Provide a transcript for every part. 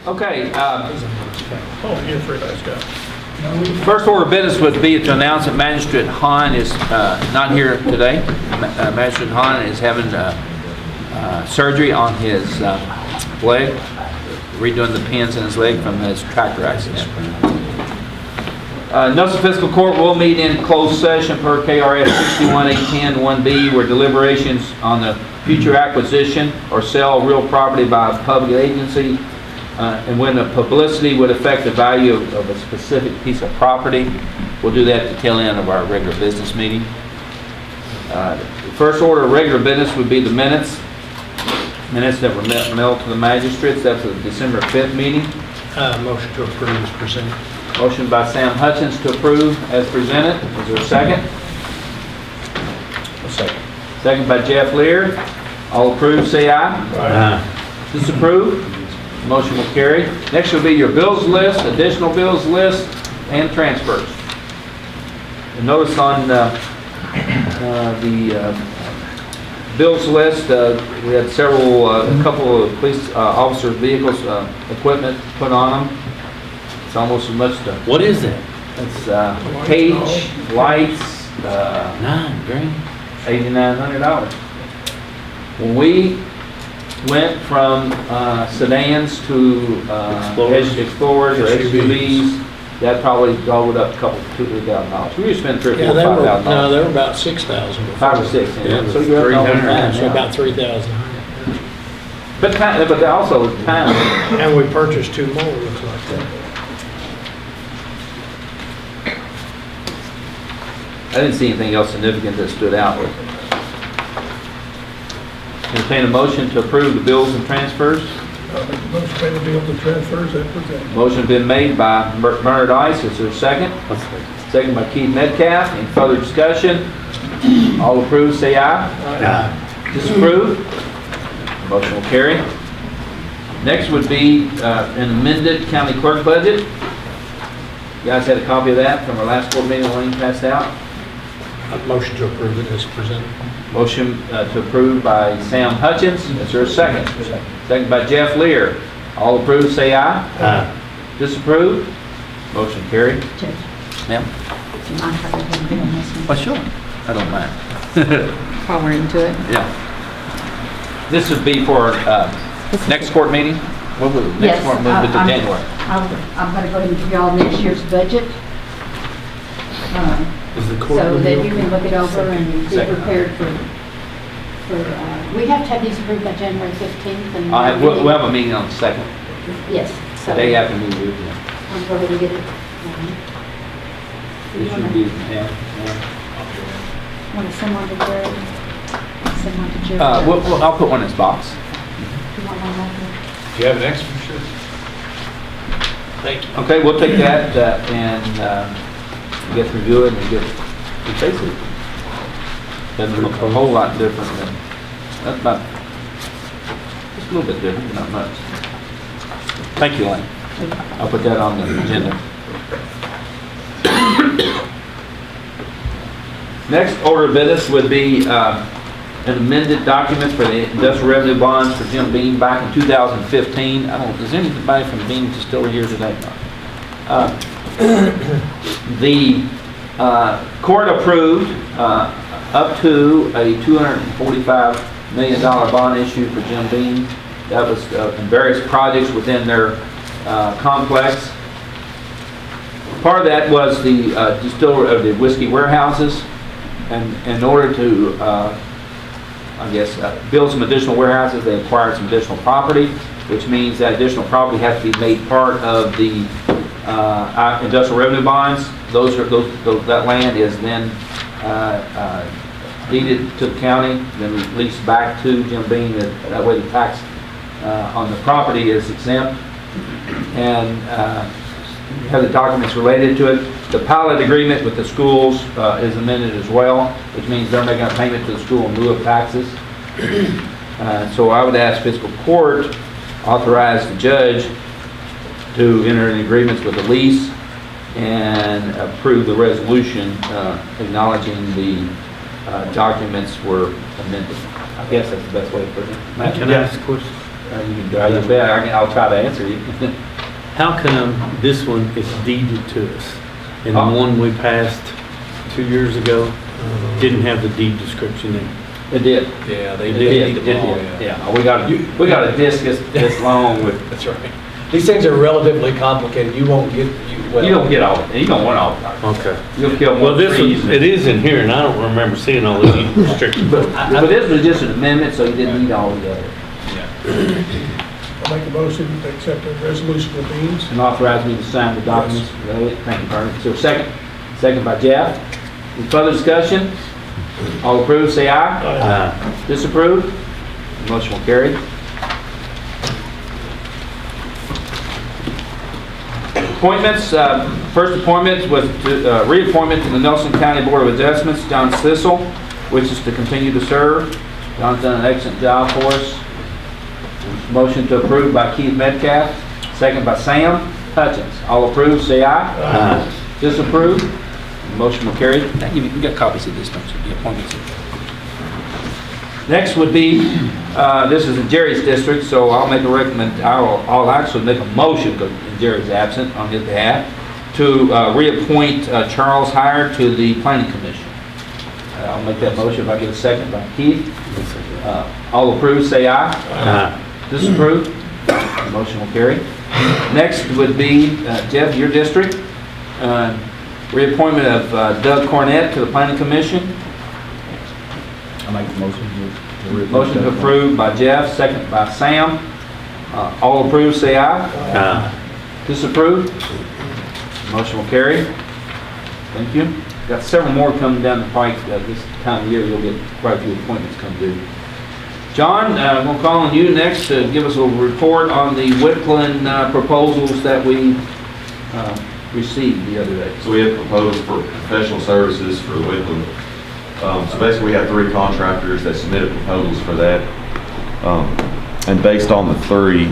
Okay, Oh, you're free, let's go. first order of business would be to announce that Magistrate Hahn is not here today. Magistrate Hahn is having surgery on his leg, redoing the pins in his leg from his tractor accident. Nelson Fiscal Court will meet in closed session per KRS 61810-1B, where deliberations on the future acquisition or sale of real property by a public agency and when the publicity would affect the value of a specific piece of property. We'll do that at the tail end of our regular business meeting. The first order of regular business would be the minutes that were mailed to the magistrates. That's the December 5th meeting. Motion to approve is presented. Motion by Sam Hutchins to approve as presented. Is there a second? A second. Second by Jeff Lear. All approved, say aye. Aye. Disapprove? Motion will carry. Next will be your bills list, additional bills list, and transfers. And notice on the bills list, we had a couple of police officers' vehicles, equipment put on them. It's almost as much to... What is that? It's cage, lights, Green. $8,900. When we went from sedans to Explorers or SUVs, that probably doubled up a couple, $2,000-$3,000. We used to spend $3,000 or $4,000, $5,000. No, they were about 6,000 before. 5 or 6. Yeah, So you're up all the time, So yeah. about 3,000. But also the time. And we purchased 2 more, looks like that. I didn't see anything else significant that stood out. Entertain a motion to approve the bills and transfers. Motion pay the bills and transfers as presented. Motion been made by Bernard Ice. Is there a second? Second by Keith Metcalf. Any further discussion? All approved, say aye. Aye. Disapprove? Motion will carry. Next would be an amended county clerk budget. You guys had a copy of that from our last board meeting. Wayne passed out. Motion to approve it as presented. Motion to approve by Sam Hutchins. Is there a second? Second by Jeff Lear. All approved, say aye. Aye. Disapprove? Motion carried. Judge, Ma'am? do you mind if I go ahead and bid on this one? Well, sure. I don't mind. While we're into it? Yeah. This would be for next court meeting? What was it? Next Yes, court meeting, to January. I'm going to go ahead and give you all next year's budget. Is the court So that you revealed? can look it over and be Second. prepared for, we have to have these approved by January 15th. And We'll have a meeting on the 2nd, Yes, so the day after New Year's. I'm going to get it. It should be, yeah. Want to send one to Jared? Send one to Jared? I'll put one in this box. You want one right here? Do you have an extra? Sure. Thank you. Okay, we'll take that and get to review it and get, it's basically, doesn't look a whole lot different than, that's not, just a little bit different, not much. Thank you, Lane. I'll put that on the agenda. Next order of business would be an amended document for the industrial revenue bonds for Jim Beam back in 2015. Is anybody from Beam still here today? The court approved up to a $245 million bond issue for Jim Beam. That was in various projects within their complex. Part of that was the distillery of the whiskey warehouses, and in order to, build some additional warehouses, they acquired some additional property, which means that additional property has to be made part of the industrial revenue bonds. That land is then deeded to the county, then released back to Jim Beam. That way the tax on the property is exempt. And have the documents related to it. The pilot agreement with the schools is amended as well, which means they're making a payment to the school in lieu of taxes. So I would ask fiscal court authorize the judge to enter in agreements with the lease and approve the resolution acknowledging the documents were amended. I guess that's the best way to put it. Can I ask a question? You can, you bet, I'll try to answer you. How come this one is deeded to us? And the one we passed 2 years ago didn't have the deed description in it? It did. Yeah, they It did. did. It did. Yeah, we got a disc this long with, That's right. These things are relatively complicated. You won't get, you don't get all, you don't want all of it. Okay. You'll kill Well, more this trees. one, it is in here, and I don't remember seeing all the deed restrictions. But this was just an amendment, so you didn't need all the other. I'll make a motion to accept the resolution of means. And authorize me to sign the documents related. Thank you, Vernon. So second? Second by Jeff. Any further discussion? All approved, say aye. Disapprove? Motion will carry. Appointments, first appointment was to, reappointment to the Nelson County Board of Adjustments, John Fiscal, which is to continue to serve. John's done an excellent job for us. Motion to approve by Keith Metcalf, second by Sam Hutchins. All approved, say aye. Disapprove? Motion will carry. You got copies of this, don't you? The appointments. Next would be, this is in Jerry's district, so I'll make a I'll actually make a motion, because Jerry's absent on his behalf, to reappoint Charles Hire to the Planning Commission. I'll make that motion if I get a second by Keith. All approved, say aye. Disapprove? Motion will carry. Next would be, Jeff, your district, reappointment of Doug Cornett to the Planning Commission. I make the motion. Motion to approve by Jeff, second by Sam. All approved, say aye. Disapprove? Motion will carry. Thank you. Got several more coming down the pike this time of year. You'll get quite a few appointments come due. John, we'll call on you next to give us a report on the Whitland proposals that we received the other day. So we have proposed for professional services for the Whitland. So basically we have 3 contractors that submitted proposals for that. And based on the 3,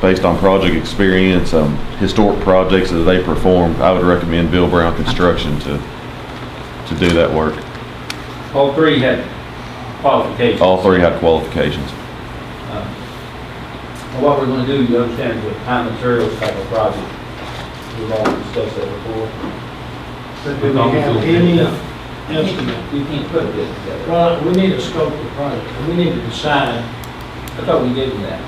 based on project experience, historic projects that they performed, I would recommend Bill Brown Construction to do that work. All 3 had qualifications. All 3 had qualifications. What we're going to do, you understand, with time materials type of project. We've all discussed that before. Do we have any estimate? You can't put a bid together. Well, we need to scope the project. We need to decide. I thought we gave you that.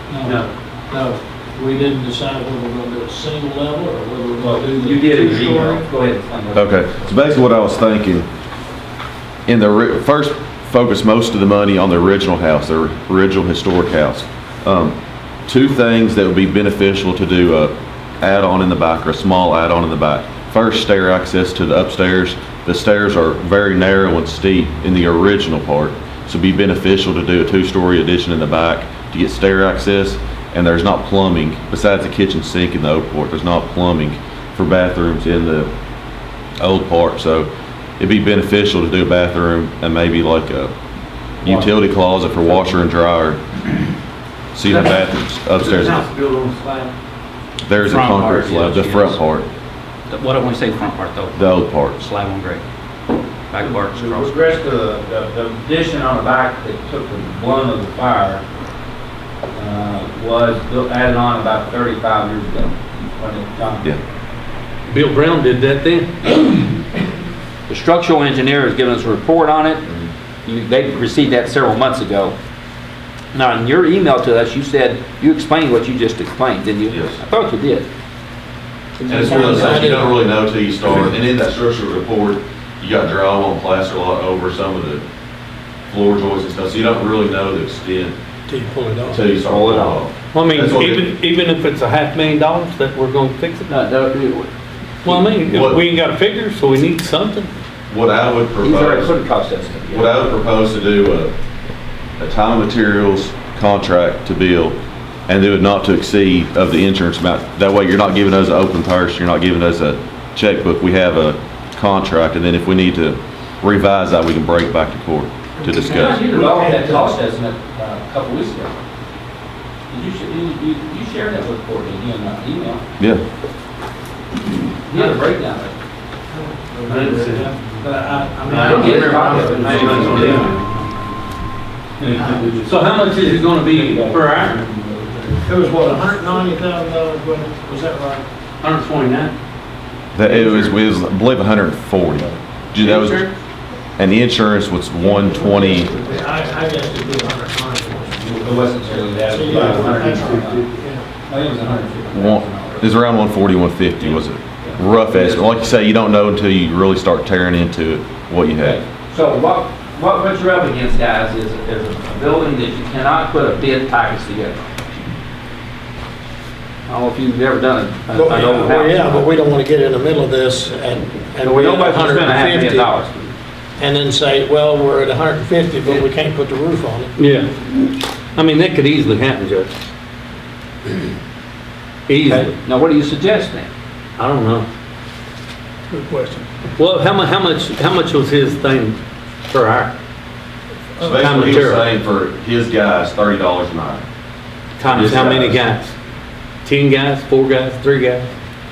No, we didn't decide whether we're going to do a single level or whether we're going to do the You did it in your two-story. email. Go ahead. Okay, so basically what I was thinking, in the first focus most of the money on the original house, the original historic house. 2 things that would be beneficial to do a add-on in the back, or a small add-on in the back. First, stair access to the upstairs. The stairs are very narrow and steep in the original part, so it'd be beneficial to do a 2-story addition in the back to get stair access. And there's not plumbing, besides the kitchen sink in the old part, there's not plumbing for bathrooms in the old part, so it'd be beneficial to do a bathroom and maybe like a utility closet for washer and dryer. See the bathrooms upstairs. built on the slab? There's a Front concrete part, slab, yes, the front yes. part, What I want to say, the front part though, the old part. slab on grade, back parts The across. rest of the addition on the back that took the brunt of the fire was added on about 35 years ago. When it jumped. Yeah. Bill Brown did that then? The structural engineer has given us a report on it. They received that several months ago. Now, in your email to us, you said, you explained what you just explained, didn't you? Yes. I thought you did. And it's one of those things you don't really know till you start. And in that structural report, you got drywall and plaster a lot over some of the floor joists and stuff, so you don't really know the extent Till you pull it off. until you start pulling it off. Well, I mean, That's what even if it's $500,000 that we're gonna fix it? No, Well, I mean, What- we ain't got a figure, so we need something. What I would he's already propose, put a cost estimate. what I would propose to do a time and materials contract to Bill, and do it not to exceed of the insurance amount. That way you're not giving us an open purse, you're not giving us a checkbook. We have a contract, and then if we need to revise that, we can bring it back to court to discuss. You developed that cost estimate a couple weeks ago. Did you share that with Courtney in an email? Yeah. You had a breakdown of it. But I mean, I didn't get a copy of it. So how much is it gonna be per hour? It was what, $190,000, was that right? 129. It was, I believe, 140. That was, and the insurance was 120. I guess it'd be 190. It wasn't really that. So, It was yeah, about 100. yeah. I think it was 150. It was around 140, 150 was it? Rough estimate. Like you say, you don't know until you really start tearing into it what you have. So what you're up against, guys, is a building that you cannot put a bid package together. I don't know if you've ever done an old house. Well, yeah, but we don't want to get in the middle of this and We be at don't want to spend $500,000. 150 and then say, well, we're at 150, but we can't put the roof on it. Yeah. I mean, that could easily happen, Judge. Easily. Okay. Now, what do you suggest then? I don't know. Good question. Well, how much was his thing per hour? So basically, he was saying for his guys, $30 a night. Times His how many guys. guys? 10 guys, 4 guys, 3 guys?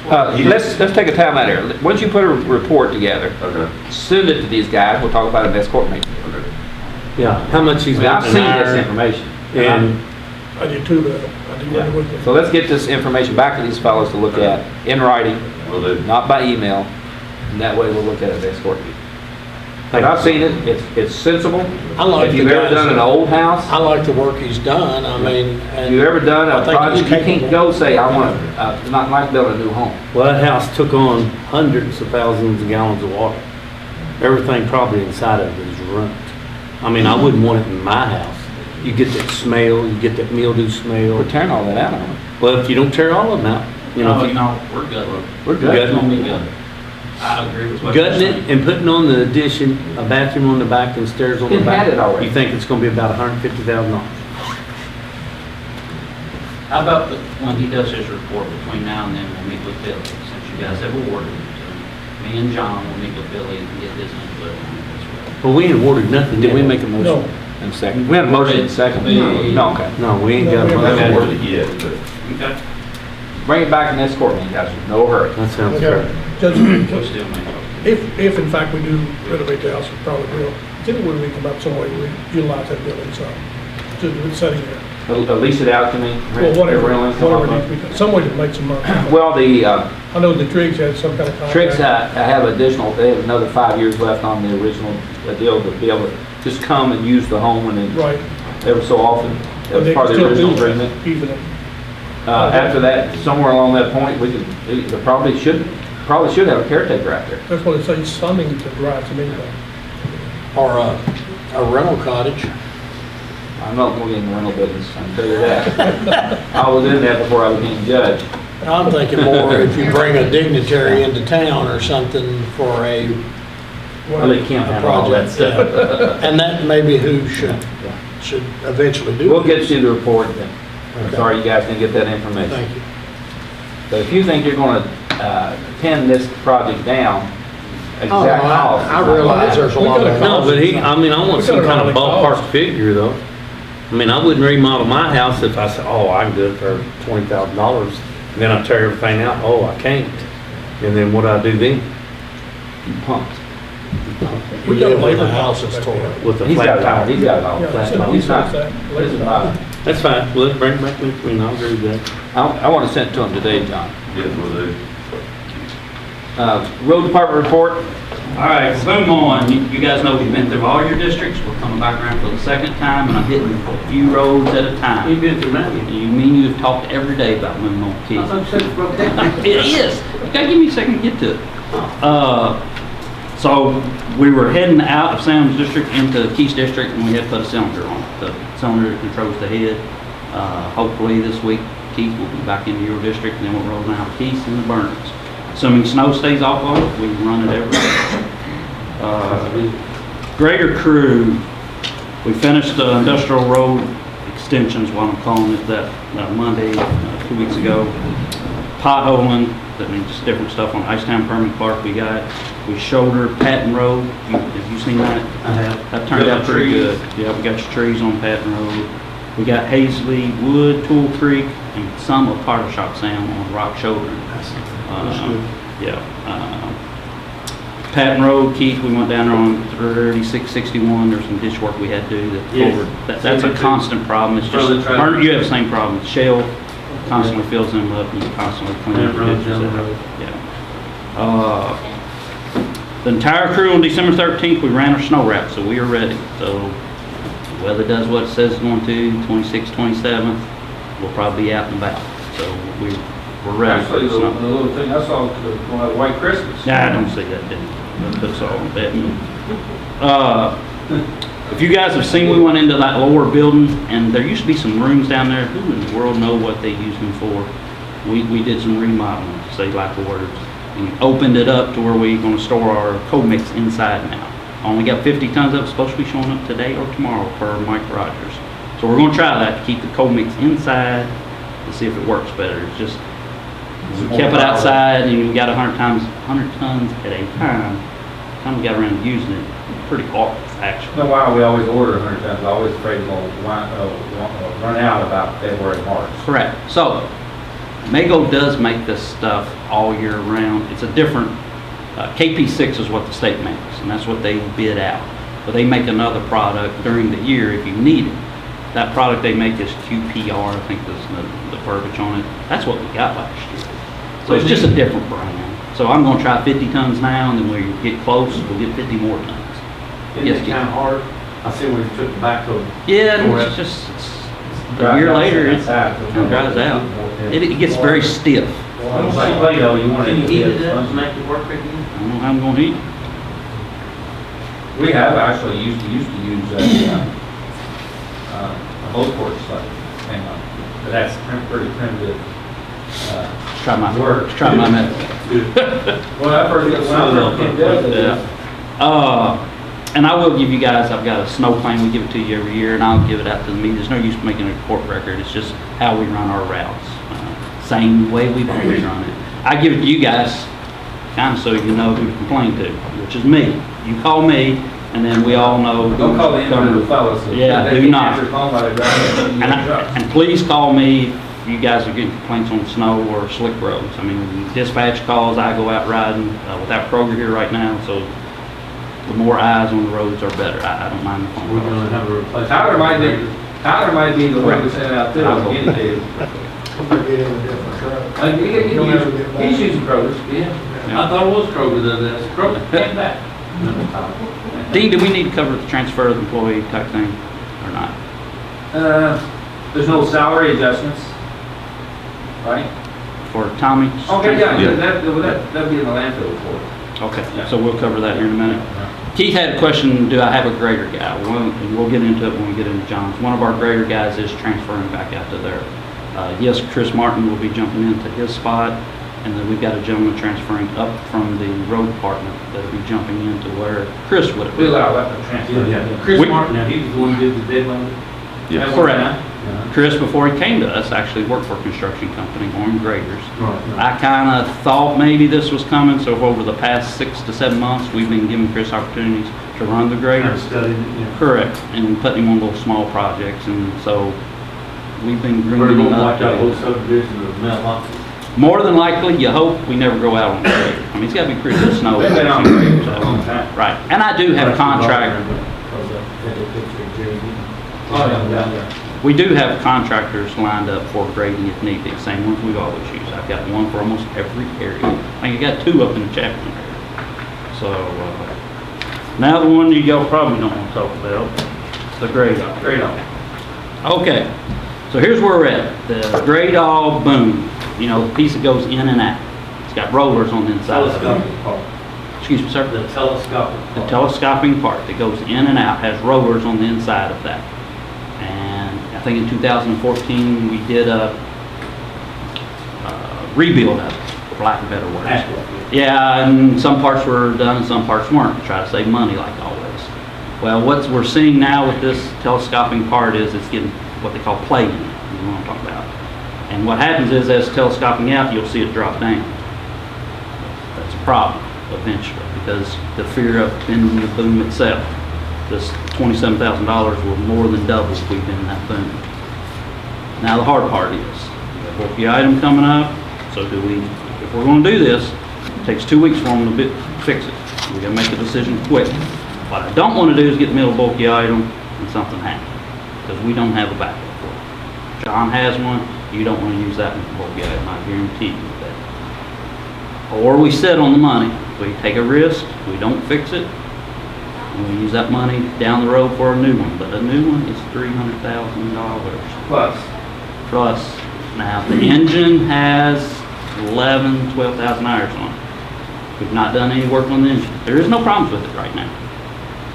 Let's take a time out here. Once you put a report together, Okay. send it to these guys. We'll talk about it next court meeting. Yeah, how much he's I mean, I've wanting an seen this hour? information. And, I did too, but I do really with So let's get this information back to these fellows to look at in writing, Will do. not by email. And that way we'll look at it next court meeting. But I've seen it. It's sensible. I like If the you've ever guys done an that- old house, I like the work he's done, I mean, if and you've ever done I a think project, he's you can't capable. go say, I want to, not like build a new home. well, that house took on hundreds of thousands of gallons of water. Everything probably inside of it is ruined. I mean, I wouldn't want it in my house. You get that smell, you get that mildew smell. We're tearing all that out of it. Well, if you don't tear all of them out, you know, if you No, we're good. We're Good. It's gonna be good. I agree with what you're gutting saying. it and putting on the addition, a bathroom on the back and stairs on the It back. had it already. You think it's gonna be about $150,000? How about when he does his report between now and then, we'll meet with Billy, since you guys have awarded it to him. Me and John will meet with Billy and get his input on it as well. Well, we ain't awarded nothing. Did we yet. make a motion? No. And second. We had a motion and second. No, okay. No, we ain't got No, we I haven't one. ordered it yet, but Okay. Bring it back in this court meeting, guys. No hurry. That sounds Okay. fair. Judge, We'll still make it. if in fact we do renovate the house, we probably will, then we come up some way we utilize that building, so, to the setting there. Lease it out to me. Well, whatever, Rental income whatever off needs of- to be done, some way to make some money. Well, the I know the Triggs had some kind of contract. Tricks, I have additional, they have another 5 years left on the original deal to be able to just come and use the home when they, Right. ever so often. That But was they part can of the still original do agreement. that, even if, After that, somewhere along that point, we could, they probably should have a caretaker out there. that's what it says, something to drive to me, or a rental cottage. I'm not going to get in the rental business, I can tell you that. I was in that before I became judge. I'm thinking more if you bring a dignitary into town or something for a Well, they can't handle all that project. stuff. Yeah. And that may be who should eventually do it. We'll get you the report then. I'm Okay. sorry you guys didn't get that information. Thank you. But if you think you're going to pin this project down, Oh, exact no, cost. I realize there's a lot of. No, but I mean, I want We some got it kind all of in ballpark cost. figure though. I mean, I wouldn't remodel my house if I said, oh, I can do it for $20,000. And then I tear everything out, oh, I can't. And then what do I do then? Pumped. We We got a live when labor the house cost is back torn. there. With the He's got flat time, tire? he's got it all Yeah, flat. so He's he not, says that. this is not, That's fine, well, let's bring it back next week, I'll agree with that. I want to send it to him today, John. yes, we'll do. Road department report, All right, boom on. You guys know we've been through all your districts. We're coming back around for the second time, and I'm hitting a few roads at a time. You've been through many. You mean you've talked every day about moving on keys? It is. You gotta give me a second to get to it. So we were heading out of Sam's district into Keith's district, and we had to put a cylinder on it. The cylinder that controls the head. Hopefully this week Keith will be back into your district, and then we'll roll down Keith and the Burns. Assuming snow stays off of it, we can run it every day. Greater crew, we finished the industrial road extensions, what I'm calling it, that Monday, 2 weeks ago. Potholing, that means different stuff on Icetown Permit Park we got. We shouldered Patton Road. Have you seen that? I have. That turned out pretty good. Yeah, we got your trees on Patton Road. We got Hazley, Wood, Tool Creek, and some of Potter Shop Sound on Rock Shoulder. Patton Road, Keith, we went down there on 3661. There's some ditch work we had to do. Yeah. That's a constant problem. It's just, you have the same problem. Shale constantly fills them up and constantly cleans the ditches out. Yeah. The entire crew on December 13th, we ran our snow wrap, so we are ready. So the weather does what it says it's going to, 26th, 27th, we'll probably be out and about. So we're ready for Actually, the the snow. little thing I saw, the White Christmas. Nah, I don't see that, didn't that puts all on bad mood. If you guys have seen, we went into that lower building, and there used to be some rooms down there. Who in the world know what they use them for? We did some remodeling, to say like the words. And opened it up to where we're gonna store our co-mix inside now. Only got 50 tons of it, supposed to be showing up today or tomorrow per Mike Rogers. So we're gonna try that, to keep the co-mix inside and see if it works better. It's just, we kept it outside and we got 100 tons at a time. Time we got around to using it, pretty hard, actually. You know why we always order 100 tons? I'm always afraid we'll run out about February, March. Correct. So, Mago does make this stuff all year round. It's a different, KP6 is what the state makes, and that's what they bid out. But they make another product during the year if you need it. That product they make is QPR, I think is the verbiage on it. That's what we got last year. So it's just a different brand. So I'm gonna try 50 tons now, and then when we get close, we'll get 50 more tons. Isn't it kind of hard? I see when you took the backhoe. Yeah, and it's just, a year later, it kind of dries out. It gets very stiff. It's like Play-Doh, you want it to be. to make it work again? I don't know how I'm gonna heat it. We have actually used to use a hose port stuff, but that's pretty primitive. Try my Work. Try my method. Well, I first, when I first came down to this, And I will give you guys, I've got a snow plan, we give it to you every year, and I'll give it out to the media. There's no use making a court record, it's just how we run our routes. Same way we've always run it. I give it to you guys, kind of so you know who to complain to, which is me. You call me, and then we all know. don't call the who's individual coming. fellas. Yeah, They do can't not. answer the phone while they're driving in the truck. And please call me if you guys are getting complaints on snow or slick roads. I mean, dispatch calls, I go out riding without Kroger here right now, so the more eyes on the roads are better. I don't mind the phone We're calls. gonna have a replacement. Tyler might be the one who sent it out too, Right. any day. We're getting a different truck. Don't ever get back. He's using Kroger's, yeah. I thought it was Kroger that does. Kroger came back. Dean, do we need to cover the transfer of employee type thing or not? There's no salary adjustments, right? For Tommy? Okay, yeah, Yeah. that'd be in the landfill report. Okay, so we'll cover that here in a minute. Keith had a question, do I have a grader guy? We'll get into it when we get into John's. One of our grader guys is transferring back out to there. Yes, Chris Martin will be jumping into his spot, and then we've got a gentleman transferring up from the road department that'll be jumping into where Chris would have We been. allow that to transfer. Chris We- Martin, now, he was the one who did the dead load. Yes. Correct. Chris, before he came to us, actually worked for a construction company on graders. I kind of thought maybe this was coming, so over the past 6 to 7 months, we've been giving Chris opportunities to run the Kind grader. of studied it, yeah. Correct, and putting him on little small projects, and so we've been We're grooming going him to up like that whole to. subdivision of mailboxes. More than likely, you hope we never go out on the grader. I mean, it's got to be pretty good snow. They've been on graders for a long time. Right, and I do have contract. We do have contractors lined up for grading if need be, same ones we've always used. I've got one for almost every area. I think I got 2 up in the Chaplin area. So, now the one you y'all probably don't want to talk about, the grade off. Okay, so here's where we're at. The grade all boom, you know, the piece that goes in and out. It's got rollers on the inside of it. Telescopic part. Excuse me, sir? The telescopic The part. telescoping part that goes in and out has rollers on the inside of that. And I think in 2014, we did a rebuild of it, for lack of better words. Asphalt. Yeah, and some parts were done and some parts weren't, to try to save money like always. Well, what we're seeing now with this telescoping part is it's getting what they call play in it, you know what I'm talking about. And what happens is as telescoping out, you'll see it drop down. That's a problem eventually, because the fear of bending the boom itself. This $27,000 will more than double if we bend that boom. Now the hard part is, we have bulky item coming up, so do we, if we're gonna do this, it takes 2 weeks for them to fix it. We gotta make a decision quick. What I don't wanna do is get the middle bulky item and something happens, because we don't have a backup for it. John has one, You don't want to use that one, well, yeah, I guarantee you that. Or we sit on the money, we take a risk, we don't fix it, and we use that money down the road for a new one, but a new one is $300,000 plus. Now, the engine has 12,000 hours on it. We've not done any work on the engine. There is no problems with it right now.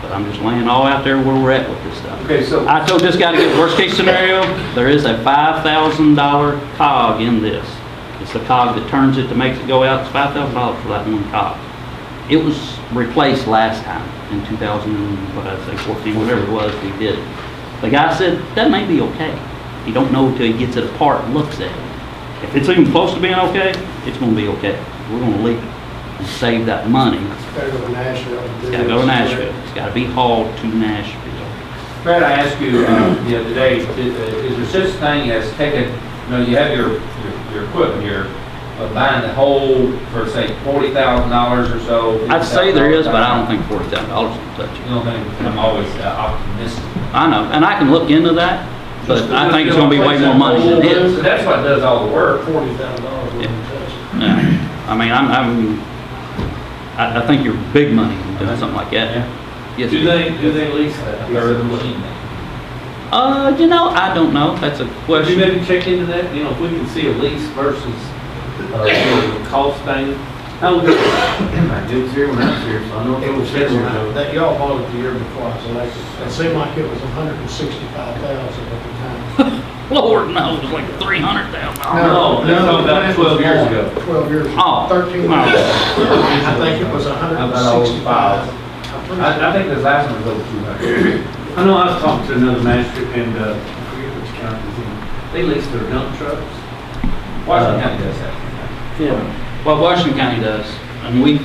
But I'm just laying all out there where we're at with this stuff. Okay, so I told this guy to get worst case scenario, there is a $5,000 cog in this. It's the cog that turns it to makes it go out. It's $5,000 for that one cog. It was replaced last time in 2014, whatever it was, we did it. The guy said, that may be okay. You don't know until he gets it apart and looks at it. If it's even close to being okay, it's gonna be okay. We're gonna leave it and save that money. Gotta go to Nashville. It's gotta go to Nashville. It's gotta be hauled to Nashville. Brad, I asked you the other day, is there such thing as taking, you have your equipment here, but buying the whole for say $40,000 or so? I'd say there is, but I don't think $40,000 will touch it. You know what I mean? I'm always optimistic. I know, and I can look into that, but I think it's gonna be way more money than it is. So that's what does all the work. $40,000 wouldn't touch it. Yeah. I mean, I think you're big money in doing something like that. Yes. Do they lease that? Or the machine? I don't know. That's a Would you question. maybe check into that, if we can see a lease versus, the cost thing? How was it? It was here when I was here, so I know. It was here when that y'all bought it the year before I was elected. It seemed like it was $165,000 at the time. Lord, no, it was like $300,000. No, that's about 12 years ago. 12 years ago. Oh. 13 Wow. years. I think it was About 165. I think this last one was over 200. I know I was talking to another manager and, I forget which county it's in. They lease their dump trucks. Washington County does that. Yeah. Well, Washington County does, and we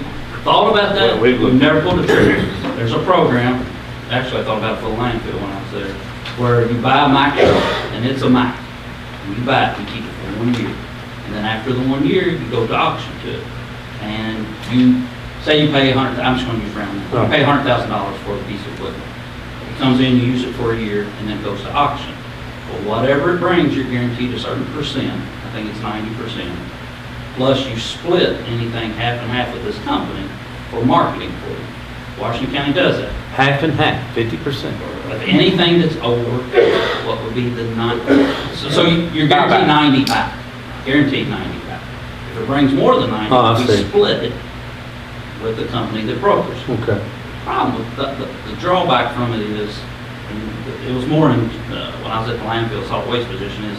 thought about that. We've never pulled the trigger. There's a program, actually I thought about it for the landfill when I was there, where you buy a Mack truck, and it's a Mack. And you buy it, you keep it for 1 year. And then after the 1 year, you go to auction to it. And you, say you pay I'm just gonna use round number. You pay $100,000 for a piece of equipment. It comes in, you use it for a year, and then it goes to auction. Well, whatever it brings, you're guaranteed a certain percent. I think it's 90%. Plus you split anything half and half with this company for marketing for you. Washington County does that. Half and half, 50%. But anything that's over, what would be the 90? So you're guaranteed 90 back. Guaranteed 90 back. If it brings more than 90, Oh, I we see. split it with the company that brokers. Okay. Problem with the drawback from it is, and it was more in, when I was at the landfill solid waste position, is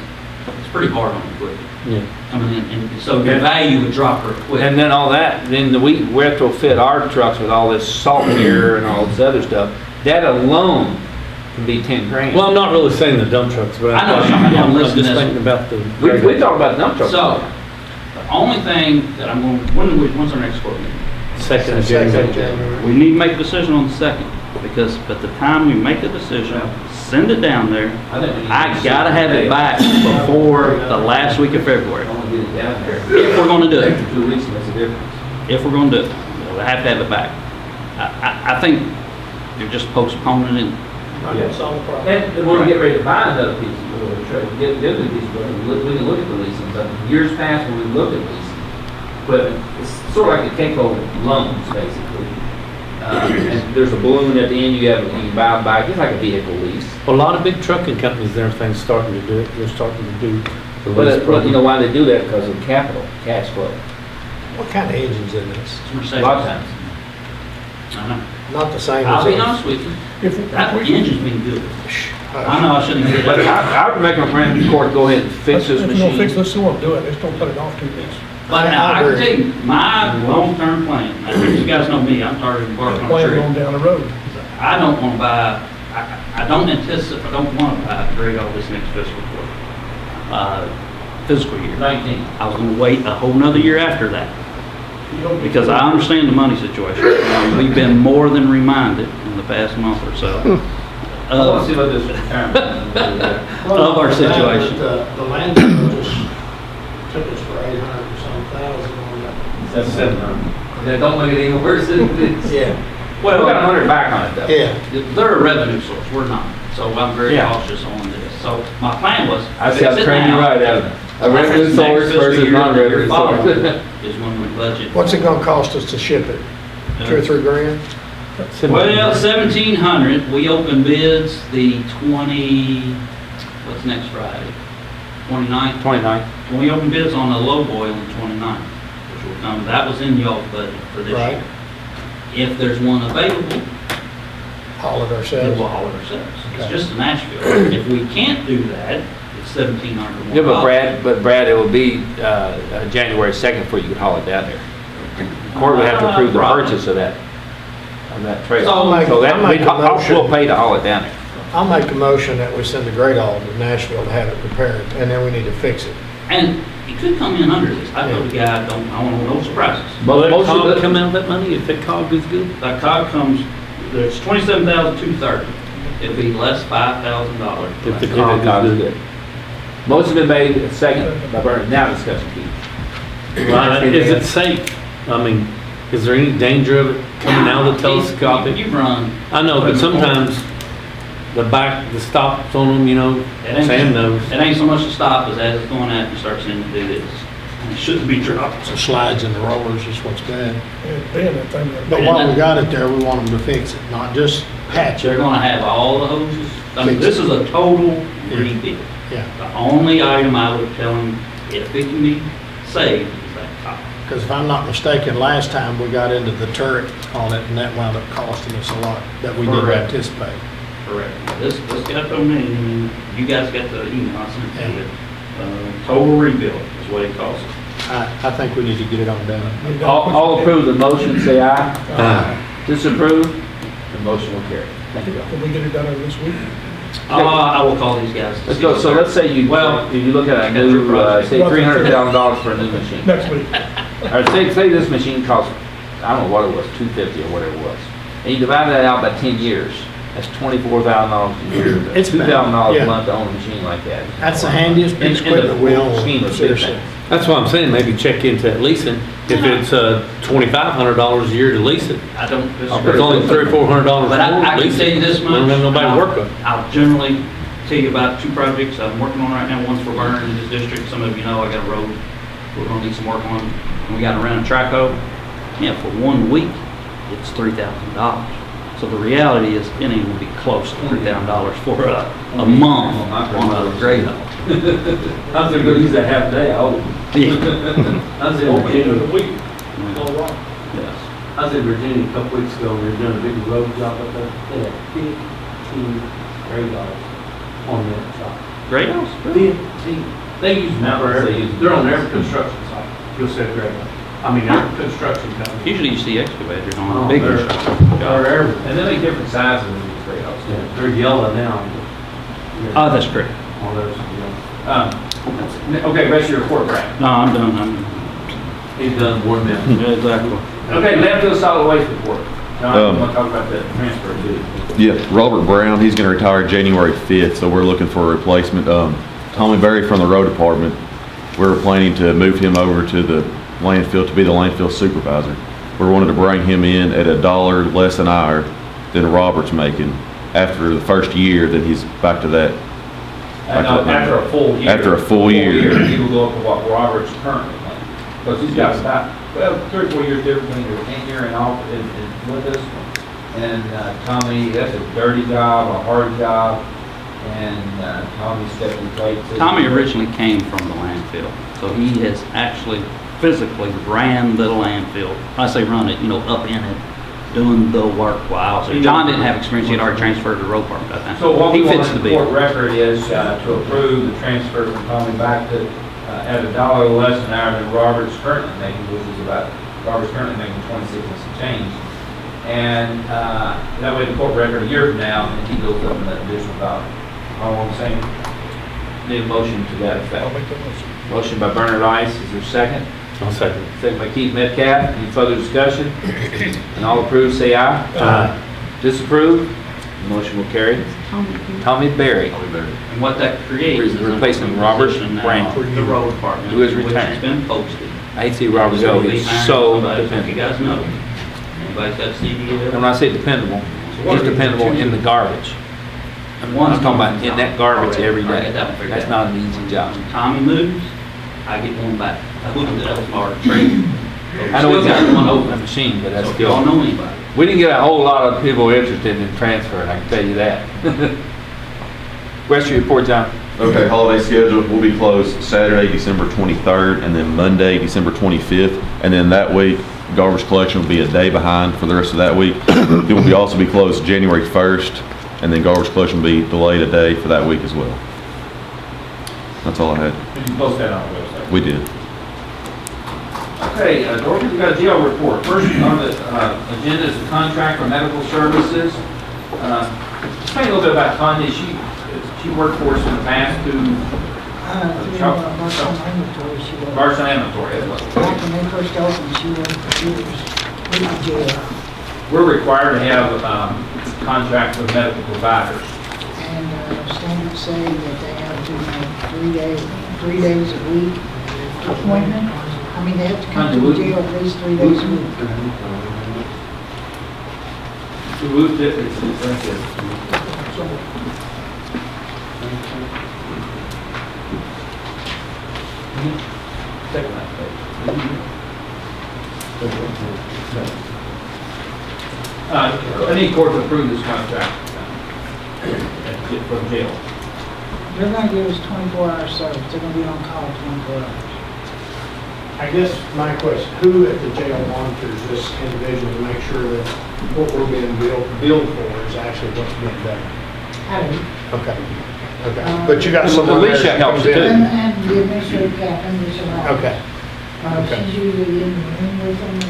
it's pretty hard on equipment Yeah. coming in, and so your value would drop real quick. And then all that, then we retrofit our trucks with all this salt gear and all this other stuff. That alone can be 10 grand. Well, I'm not really saying the dump trucks, but I know what you're talking about. I'm Listen just to this. thinking about the. we talk about dump trucks. So, the only thing that I'm going, when's our next court meeting? Second of Second January. of January. We need to make a decision on the second, because at the time we make the decision, send it down there, I think we need I to gotta have it back before the last week of February, I want to get it down there. if we're gonna do it. After 2 weeks makes a difference. If we're gonna do it, we'll have to have it back. I think you're just postponing it. Not solve the problem. And when we get ready to buy another piece of equipment, get the other piece of equipment, we can look at the leasing. But years past, when we looked at leasing equipment, it's sort of like the Keiko loans, basically. And there's a balloon at the end, you buy them back, it's like a vehicle lease. Well, a lot of big trucking companies and everything's starting to do it. They're starting to do the lease But you program. know why they do that? Because of capital, cash flow. What kind of engine's in this? It's A Mercedes. lot of times. I know. Not the same as I'll be this. honest with you, If that we- engine's been good. I know I shouldn't have But said that. I would make my friend in court go ahead and fix this If we're gonna fix, machine. let's see what I'm doing, let's don't put it off 2 weeks. But now, I I can agree. tell you, my long-term plan, you guys know me, I'm tired of barking on a Plan tree. going down the road. I don't want to buy, I don't anticipate, I don't want to buy a rig all this next fiscal year. 19. I was going to wait a whole nother year after that, because I understand the money situation. We've been more than reminded in the past month or so I want to see what this retirement of our situation. The landfill just took us for 800 or some thousand on that. That's 700. That don't make it any worse than it is. Yeah, Well, we got 100 back on it though. yeah. They're a revenue source, we're not, so I'm very Yeah. cautious on this. So my plan was. I see how fix it trained you now. right, haven't I? A revenue Next source fiscal versus year, non-revenue year source. following Is when we budget. What's it gonna cost us to ship it? 2 or 3 grand? Well, 1,700, we open bids the what's next Friday? 29th? 29. When we open bids on the low boy on the 29th, which will come, that was in y'all's budget for this Right. year. If there's one available, Haul it then ourselves? we'll haul it ourselves. It's Okay. just in Nashville. If we can't do that, it's 1,700 Yeah, more. but Brad, it will be January 2nd before you can haul it down there. The court would have to approve the Probably. purchase of that trailer. I'll make- So that, I'll make a motion. we'll pay to haul it down there. I'll make a motion that we send the great all to Nashville to have it repaired, and then we need to fix it. And it could come in under this. I told the guy, I want no surprises. Will that Most of cog the- come out of that money if that cog is good? That cog comes, there's 27,230. It'd be less $5,000. If the If cog the cog is is good. good. Motion's been made, second by Bernard. Now discussion, Keith. Is it safe? I mean, is there any danger of it coming out of the telescopic? You run. I know, but sometimes the stops on them, you know, It ain't- Sam knows. It ain't so much to stop as it's going out, you start seeing it do this. And it shouldn't be dropped. The slides and the rollers is what's bad. And then that thing. But while we got it there, we want them to fix it, not just patch They're it. gonna have all the hoses. I mean, this is a total rebuild. Yeah, The only item I would tell them, if it can be saved, is that cog. because if I'm not mistaken, last time we got into the turret on it, and that wound up costing us a lot that we didn't Correct. anticipate. Correct. This got to me, I mean, you guys got the email I sent you. Total rebuild is what it costs. I think we need to get it on done. All approve the motion, say aye. Aye. Disapprove, the motion will carry. Thank you. Can we get it done over this week? I will call these guys. to Let's see go, what so they're- let's say you, Well, you look at a new, say $300,000 for a new machine. Next week. Or say this machine costs, I don't know what it was, $250 or whatever it was. And you divide that out by 10 years, that's $24,000 a year. It's bad, $2,000 yeah. a month to own a machine like that. That's the handiest piece of In the equipment we own, scheme of seriously. things. That's what I'm saying, maybe check into that leasing. If it's $2,500 a year to lease it, I don't it's disagree. only $300 or $400 But I more to can lease tell you it. this We much. don't have nobody to work with. I'll generally tell you about 2 projects I'm working on right now. One's for Vernon in this district. Some of you know I got a road we're gonna need some work on. And we got around track hoe. Yeah, for 1 week, it's $3,000. So the reality is, it ain't gonna be close to $3,000 for a month on a grade hoe. I'm gonna go use that half a day, oh. Yeah. I was in Virginia, Yes. I was in Virginia a couple weeks ago, and we were doing a big road job up there. They had 15 radars on that job. Grade house? 15. They use them out there. They're on every construction site. You'll say great. I mean, every construction company. Usually you see excavators on Oh, big they're- construction jobs. They're everywhere. And they make different sizes of these trade offs. Yeah, they're yellow now. Oh, that's correct. All those, yeah. Okay, rest of your report, Brad. No, I'm done. He's done more than that. Yeah, exactly. Okay, landfill solid waste report. John, you Um, want to talk about the transfer too? Yeah, Robert Brown, he's gonna retire January 5th, so we're looking for a replacement. Tommy Berry from the road department, we're planning to move him over to the landfill to be the landfill supervisor. We wanted to bring him in at $1 less an hour than Robert's making. After the first year, then he's back to that. After a full year. After a full year. He will go up to what Robert's currently making. Because he's got about, 3 or 4 years difference between your tenure and off and with us. And Tommy, that's a dirty job, a hard job, and Tommy stepped in place. Tommy originally came from the landfill, so he has actually physically ran the landfill. When I say run it, up in it, doing the work while. So John didn't have experience, he had already transferred to the road department at that time. So what we He want fits in the the court bill. record is to approve the transfer from Tommy back to, at $1 less an hour than Robert's currently making, which is about, Robert's currently making 26 and some change. And that way the court record a year from now, and he goes up in that additional dollar. All I'm saying, need a motion to that I'll effect. make that motion. Motion by Bernard Ice, is there a second? I'll second. Second by Keith Metcalf, any further discussion? And all approve, say aye. Aye. Disapprove, motion will carry. Tommy Berry. And what that creates is a Replacing Robert position now Brown, for the road department, who is which retiring. has been posted. I hate to see Robert go, he's so dependable. You guys know. Anybody's got CDL? And when I say dependable, he's dependable in the garbage. And one's talking about in that garbage every I day. get that one figured That's out. not an easy job. When Tommy moves, I get one back. I wouldn't do that was our trade. I know we got one one open. open machine, but that's So if y'all still, know anybody. we didn't get a whole lot of people interested in transferring, I can tell you that. Rest of your report, John. Okay, holiday schedule, we'll be closed Saturday, December 23rd, and then Monday, December 25th. And then that week, garbage collection will be a day behind for the rest of that week. It will also be closed January 1st, and then garbage collection will be delayed a day for that week as well. That's all I had. Did you post that on the website? We did. Okay, Dorothy, we got a jail report. First on the agenda is a contract for medical services. Explain a little bit about Tanya. She worked for us in the past to Barson Inventory as well. Back when they first opened, she was with the jail. We're required to have contracts with medical providers. And standards say that they have to have 3 days a week appointment. I mean, they have to come to the jail at least 3 days a week. We moved it, it's like this. Second that page. I need court to approve this contract for jail. They're gonna give us 24-hour service. They're gonna be on call 24 hours. I guess my question, who at the jail monitors this individual to make sure that what we're being billed for is actually what's being done? I do. Okay, okay. But you got someone there. Alicia that helps comes in. too. And the administrative captain, which allows. Okay. Okay. She's usually in the room with them and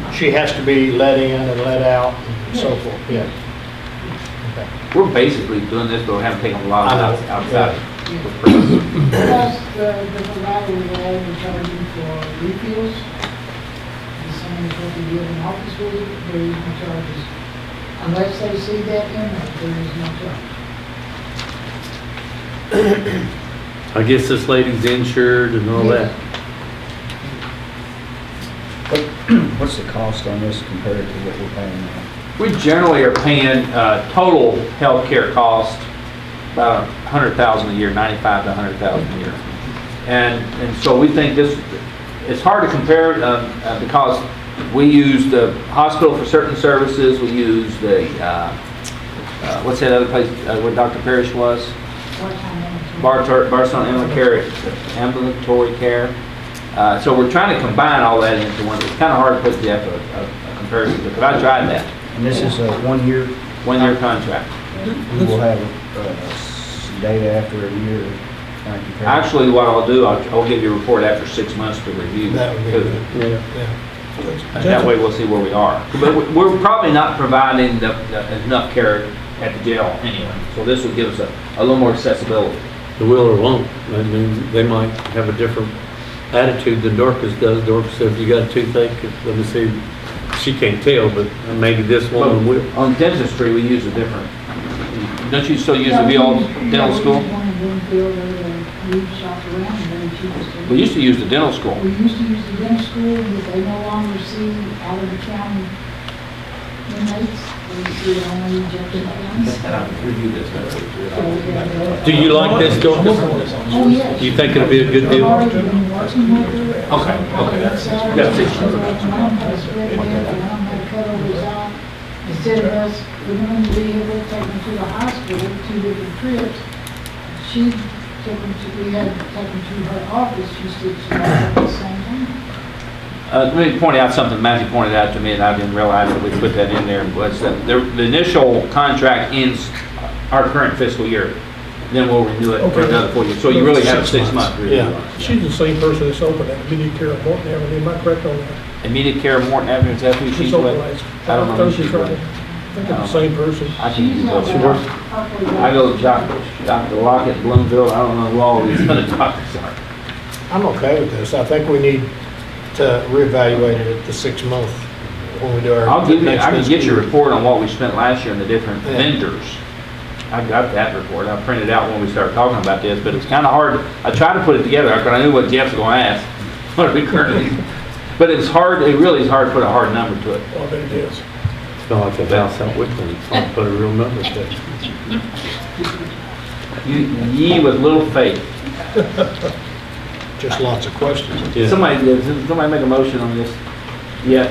then. She has to be let in and let out and so forth, yeah. Okay. We're basically doing this, but we haven't taken a lot I know. of outside. Plus, the provider will always charge you for refills. The same as what we do in an office visit, there is no charges. Unless they see that inmate, there is no charge. I guess this lady's insured and all that. What's the cost on this compared to what we're paying now? We generally are paying total health care cost about $100,000 a year, $95,000 to $100,000 a year. And so we think this, it's hard to compare because we use the hospital for certain services, we use the, what's that other place where Dr. Parrish was? Barcelona Ambulatory Care. So we're trying to combine all that into one. It's kind of hard to put together a comparison, because I tried that. And this is a 1 year? 1 year contract. We will have data after a year. kind of compare. Actually, what I'll do, I'll give you a report after 6 months to review. That would be too. good. And that way we'll see where we are. But we're probably not providing enough care at the jail anyway. So this will give us a little more accessibility. The will or won't. I mean, they might have a different attitude than Dorcas does. Dorcas says, you got a toothache? Let me see. She can't tell, but maybe this woman will. On dentistry, we use a different, don't you still use the VL dental school? We used to use the dental school. We used to use the dental school, but they no longer see out of the county inmates. They see only Jefferson County. And I'll review this. Do you like this, Dorcas? Oh, yes. Do you think it'll be a good I've deal? already been working with her. Okay, that's Mom had a spread there, and Mom had cut over his eye. Instead of us putting him in the vehicle, taking him to the hospital, 2 different trips, she took him to, we had to take him to her office, she said she was at the same time. Let me point out something Matthew pointed out to me, and I didn't realize that we put that in there, was that the initial contract ends our current fiscal year. Then we'll renew it for Okay. another 4 years. So you really have a 6 month review. Yeah. She's the same person that's open at Immediate Care of Morton Avenue, am I correct on that? Immediate care of Morton Avenue, is that who she's She's open with? last, I don't know who Thursday, she's Friday. with. I think it's the same person. I think She's you not both. that. I go to Dr. Lockett, Bloomfield, I don't know who all these other doctors are. I'm okay with this. I think we need to reevaluate it at the 6 month when we do our. I'll give you, next I can get fiscal you a year. report on what we spent last year on the different Yeah. vendors. I got that report, I printed out when we started talking about this, but it's kind of hard, I tried to put it together, because I knew what Jeff's going to ask. What are we currently, but it's hard, it really is hard to put a hard number to it. Oh, there it is. It's kind of like the house out with them, it's like put a real number to it. Ye with little faith. Just lots of questions. Yeah. Somebody make a motion on this? Yeah.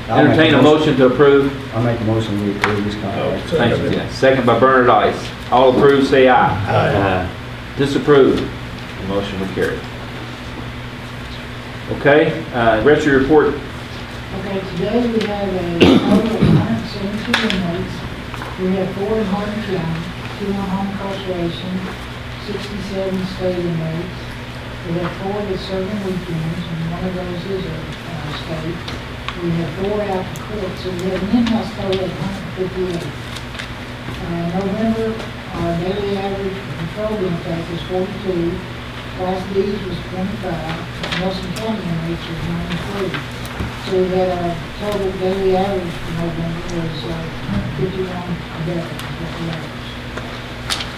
I'll make Entertain a motion to approve. I'll make a motion we approve this contract. Thank you, Jen. Second by Bernard Ice. All approve, say aye. Aye. Disapprove. The motion will carry. Okay, rest of your report. Okay, today we have a total of 172 inmates. We have 4 in Hardin County, 2 on home incarceration, 67 state inmates. We have 4 that serve in weekends, and one of those is a state. We have 4 out of court, so we have an in-house total of 158. November, our daily average control intake was 42. Class D's was 25. Nelson County inmates was 93. So we had a total daily average for November was 151 a day.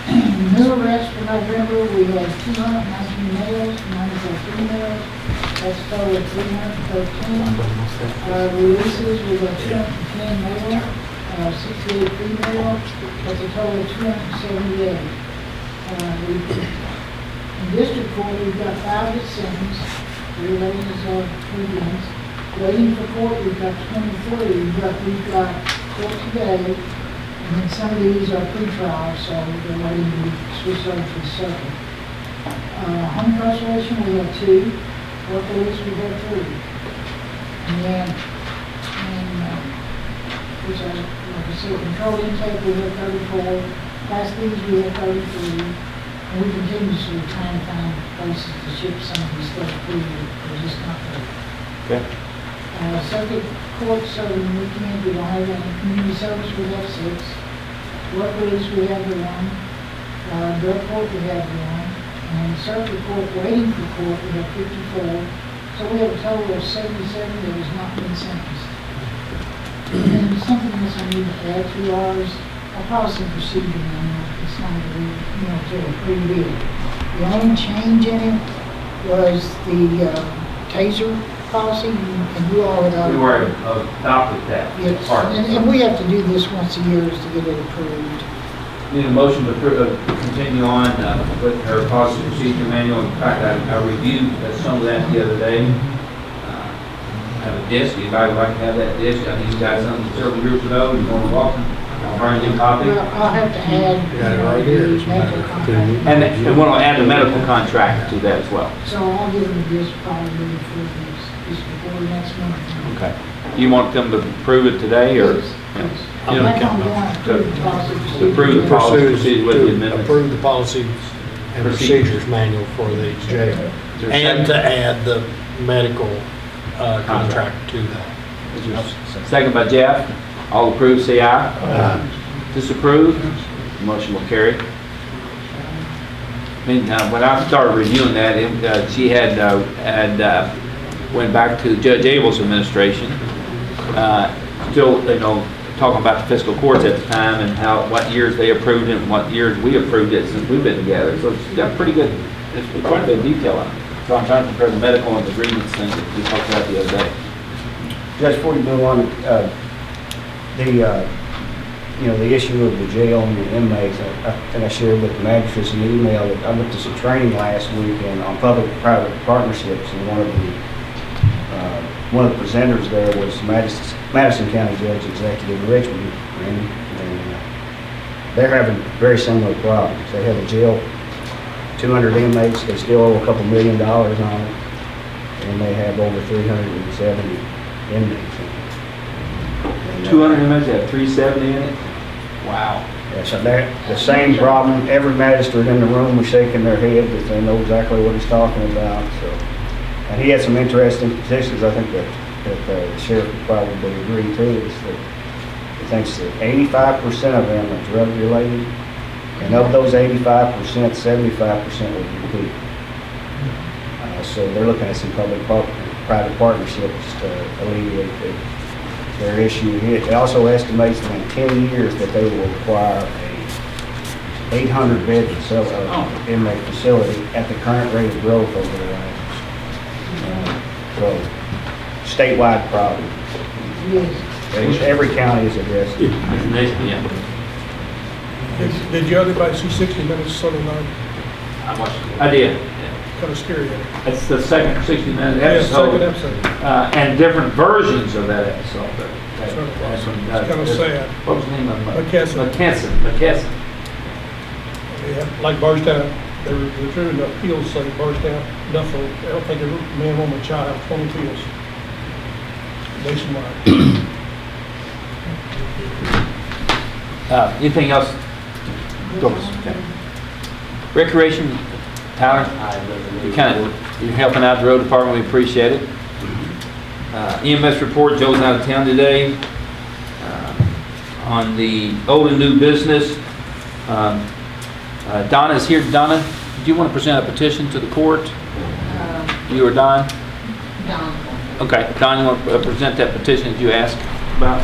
New arrests for November, we had 219 males, 94 females. That's a total of 313. Releases, we got 210 male, 68 female. That's a total of 278. In district court, we've got 5 that sentence, 3 ladies weekends. Waiting for court, we've got 23. We've got court today, and then some of these are pre-trial, so they're waiting to be switched over to the circuit. Home incarceration, we have 2. Work release, we have 3. And then, which I, like I said, control intake, we have 34. Class D's, we have 33. And we continuously try and find places to ship some of these stuff through, they're just not there. Okay. Circuit court serving weekend, we don't have any. Community service, we have 6. Work release, we have 1. Drug court, we have 1. And circuit court, waiting for court, we have 54. So we have a total of 77 that has not been sentenced. And something else I need to add to ours, our policy and procedure manual, it's not to a pre-bid. The only change in it was the taser policy, and you all had. We were adopted that. Yes, part. and we have to do this once a year is to get it approved. Need a motion to continue on with her policy and procedure manual. In fact, I reviewed some of that the other day. I have a disc. Anybody would like to have that disc? I think you got something several years ago. You're more than welcome. I'll bring you a copy. Well, I'll have to add. Got it right here, the as a matter medical of fact. contract. And we'll add the medical contract to that as well. So I'll give them this probably for this before the next month. Okay. You want them to approve it today or? Yes, yes. You know, That's on going to approve the policy. To approve the policy and procedure with the amendments. Approve the policy and procedures manual for the jail. Is there a And second? to add the medical contract to that. Second by Jeff. All approved, say aye. Disapprove, motion will carry. I mean, when I started reviewing that, she had went back to Judge Abel's administration, still, talking about the fiscal courts at the time and what years they approved it and what years we approved it since we've been together. So it's got pretty good, it's quite a bit of detail on it. So I'm trying to compare the medical and the grievance thing that we talked about the other day. Judge, before you move on, the issue of the jail and the inmates, I think I shared with the magistrates an email that I went to some training last week on public-private partnerships, and one of the presenters there was Madison County Judge Executive Richmond, and they're having very similar problems. They have a jail, 200 inmates, they still owe a couple $1 million on it, and they have over 370 inmates. 200 inmates, have 370 in it? Wow. Yeah, so the same problem, every magistrate in the room was shaking their head that they know exactly what he's talking about. So, and he had some interesting statistics. I think that the sheriff would probably agree too, is that he thinks that 85% of them are drug related, and of those 85%, 75% would repeat. So they're looking at some public-private partnerships to alleviate their issue. It also estimates that in 10 years that they will require a 800-bed inmate facility at the current rate of growth over the last. So, statewide problem. Yes. Every county is addressed. Yeah. Did you everybody see 60 Minutes Sunday night? I did. Kind of scary. It's the second 60-minute Yeah, second episode, episode. and different versions of that episode. That's what it was. That's It's kind of sad. What was the name of it? McKesson. McKesson. Yeah, like Bardstown, they were through enough appeals, say Bardstown, enough for, I don't think every man, woman, child, 20 appeals. Nationwide. Anything else? Go. Okay. Recreation, Tyler? You're helping out the road department, we appreciate it. EMS report, Joe's out of town today. On the old and new business, Donna's here. Donna, do you want to present a petition to the court? You or Don? Don. Okay, Don, you want to present that petition that you asked about?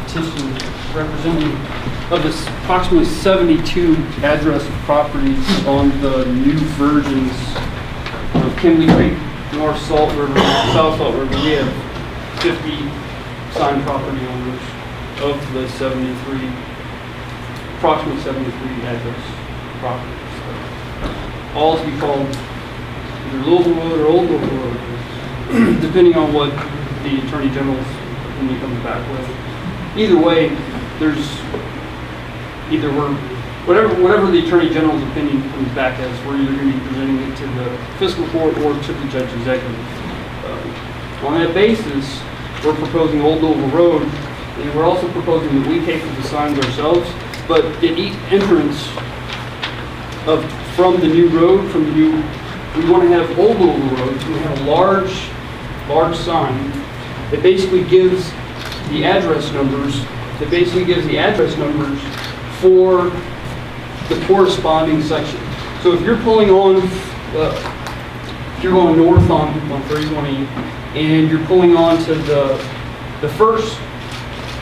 Petition representing of this approximately 72 address properties on the new versions of Kimley Creek, North Salt River, South Salt River. We have 50 signed property owners of the 73, approximately 73 address properties. All to be called either Louisville Road or Old Louisville Road, depending on what the Attorney General's opinion comes back with. Either way, there's either whatever the Attorney General's opinion comes back as, we're either going to be presenting it to the fiscal court or to the judge executive. On that basis, we're proposing Old Louisville Road, and we're also proposing that we pay for the signs ourselves, but at each entrance from the new road, we want to have Old Louisville Road, we have a large sign that basically gives the address numbers, for the corresponding section. So if you're pulling on, if you're going north on 31E, and you're pulling on to the first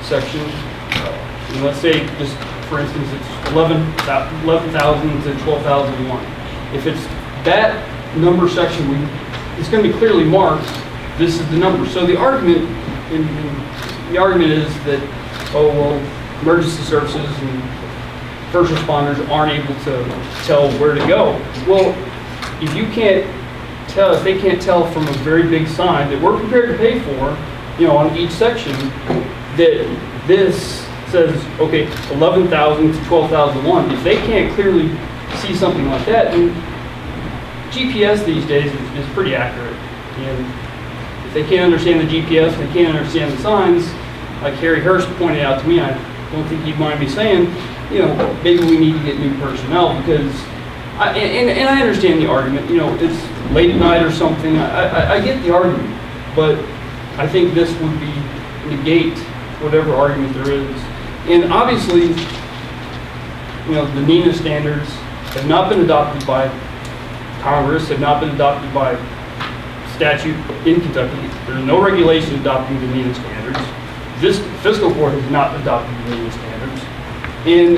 section, and let's say, just for instance, it's 11,000 to 12,001. If it's that number section, it's going to be clearly marked, this is the number. So the argument is that, oh, well, emergency services and first responders aren't able to tell where to go. Well, if they can't tell from a very big sign that we're prepared to pay for, on each section, that this says, okay, 11,000 to 12,001. If they can't clearly see something like that, then GPS these days is pretty accurate. And if they can't understand the GPS, they can't understand the signs, like Harry Hurst pointed out to me, I don't think he'd mind me saying, maybe we need to get new personnel, because, and I understand the argument, it's late at night or something, I get the argument, but I think this would negate whatever argument there is. And obviously, the NENA standards have not been adopted by Congress, have not been adopted by statute in Kentucky. There's no regulation adopting the NENA standards. This fiscal court has not adopted the NENA standards. And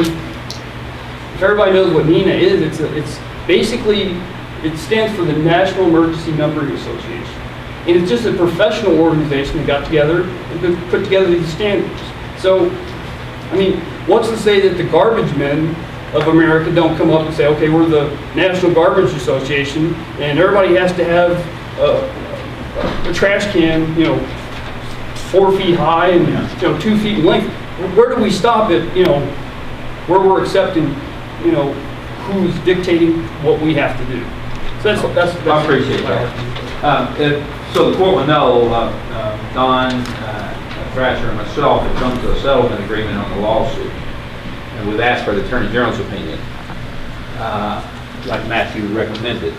if everybody knows what NENA is, it's basically, it stands for the National Emergency Numbering Association. And it's just a professional organization that got together and put together these standards. So, what's to say that the garbage men of America don't come up and say, okay, we're the National Garbage Association, and everybody has to have a trash can, 4 feet high and 2 feet in length. Where do we stop at, where we're accepting, who's dictating what we have to do? So that's I appreciate that. So the court will know, Don, Thrasher, and myself have come to a settlement agreement on the lawsuit, and we've asked for the Attorney General's opinion, like Matthew recommended.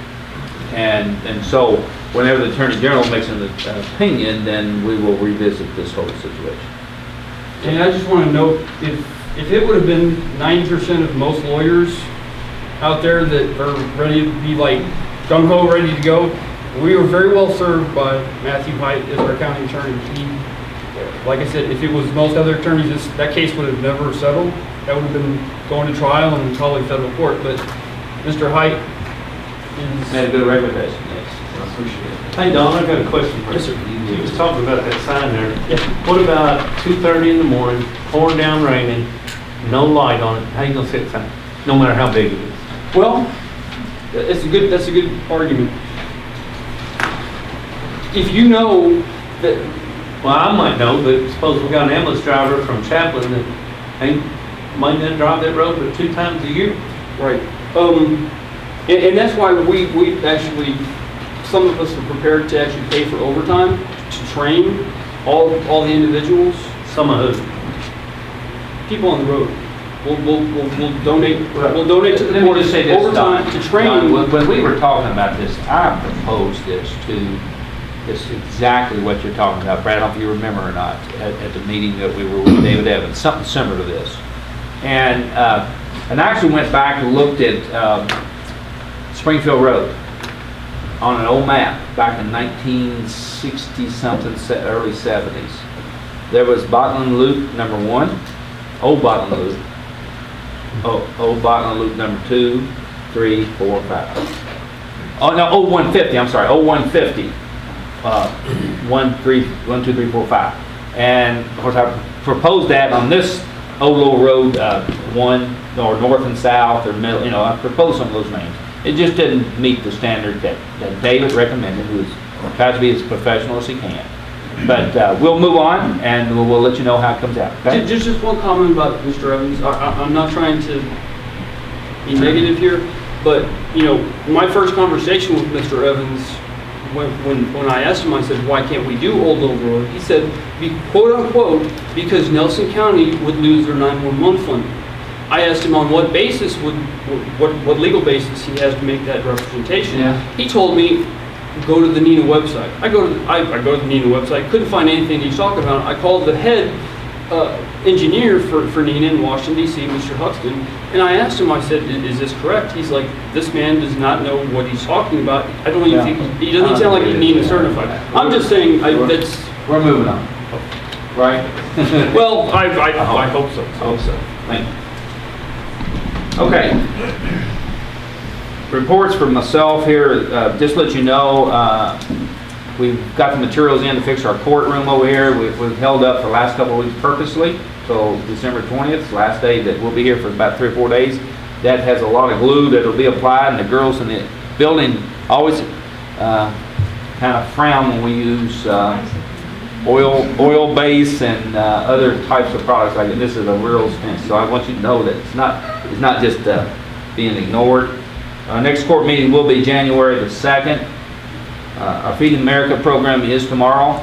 And so whenever the Attorney General makes an opinion, then we will revisit this whole situation. And I just want to note, if it would have been 90% of most lawyers out there that are ready to be like gung-ho, ready to go, we were very well served by Matthew Height as our county attorney. Like I said, if it was most other attorneys, that case would have never settled. That would have been going to trial and probably federal court. But Mr. Height Made a good recommendation, yes. I appreciate it. Hey, Don, I've got a question for you. Yes, sir. You was talking about that sign there. Yes. What about 2:30 in the morning, pouring down raining, no light on it? How you gonna see that sign? No matter how big it is. Well, that's a good argument. If you know that, Well, I might know, but suppose we got an ambulance driver from Chaplin that might not drive that road but 2 times a year. right, and that's why we actually, some of us are prepared to actually pay for overtime to train all the individuals, Some of who? people on the road. We'll donate to the Let me board just say this, overtime Don. to train. Don, when we were talking about this, I proposed this to, this exactly what you're talking about. Brad, I don't know if you remember or not, at the meeting that we were with David Evans, something similar to this. And I actually went back and looked at Springfield Road on an old map back in 1960-something, early 70s. There was Botland Loop number 1, Old Botland Loop. Old Botland Loop number 2, 3, 4, 5. Oh, no, Old 150, I'm sorry, Old 150. 1, 2, 3, 4, 5. And of course I proposed that on this old little road, one, or north and south, or middle, I proposed some of those names. It just didn't meet the standard that David recommended, who tried to be as professional as he can. But we'll move on, and we'll let you know how it comes out, okay? Just one comment about Mr. Evans. I'm not trying to be negative here, but, my first conversation with Mr. Evans, when I asked him, I said, why can't we do Old Little Road? He said, quote unquote, because Nelson County would lose their 911 funding. I asked him on what basis what legal basis he has to make that representation. Yeah. He told me, go to the NENA website. I go to the NENA website, couldn't find anything he's talking about. I called the head engineer for NENA in Washington, D.C., Mr. Huxton, and I asked him, I said, is this correct? He's like, this man does not know what he's talking about. I don't even think, he doesn't sound like he's NENA certified. I'm just saying, that's... We're moving on, right? Well, I hope so. I hope so. Thank you. Okay. Reports from myself here, just to let you know, we've got the materials in to fix our courtroom over here. We've held up for the last couple of weeks purposely, so December 20th, last day that we'll be here for about 3 or 4 days. That has a lot of glue that'll be applied, and the girls in the building always kind of frown when we use oil base and other types of products like that. This is a real stench, so I want you to know that it's not just being ignored. Our next court meeting will be January the 2nd. Our Feeding America program is tomorrow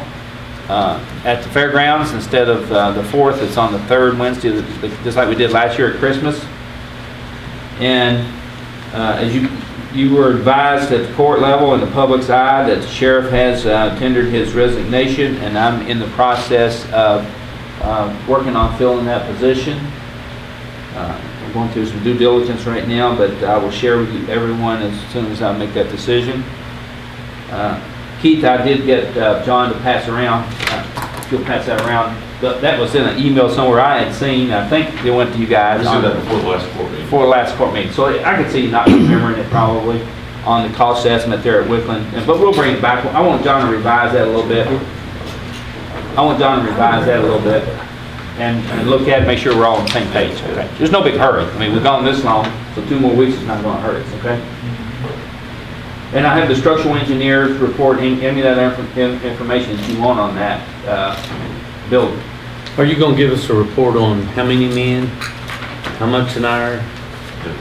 at the fairgrounds instead of the 4th. It's on the 3rd Wednesday, just like we did last year at Christmas. And as you were advised at the court level and the public's eye that the sheriff has tendered his resignation, and I'm in the process of working on filling that position. I'm going through some due diligence right now, but I will share with you everyone as soon as I make that decision. Keith, I did get John to pass around. He'll pass that around. But that was in an email somewhere I had seen. I think it went to you guys. We said that before the last court meeting. Before the last court meeting. So I could see you not remembering it probably on the cost estimate there at Wickland. But we'll bring it back. I want John to revise that a little bit. And look at it, make sure we're all on the same page, okay? There's no big hurry. I mean, we've gone this long, so 2 more weeks is not going to hurt us, okay? And I have the structural engineers report any of that information that you want on that building. Are you gonna give us a report on how many men, how much an hour?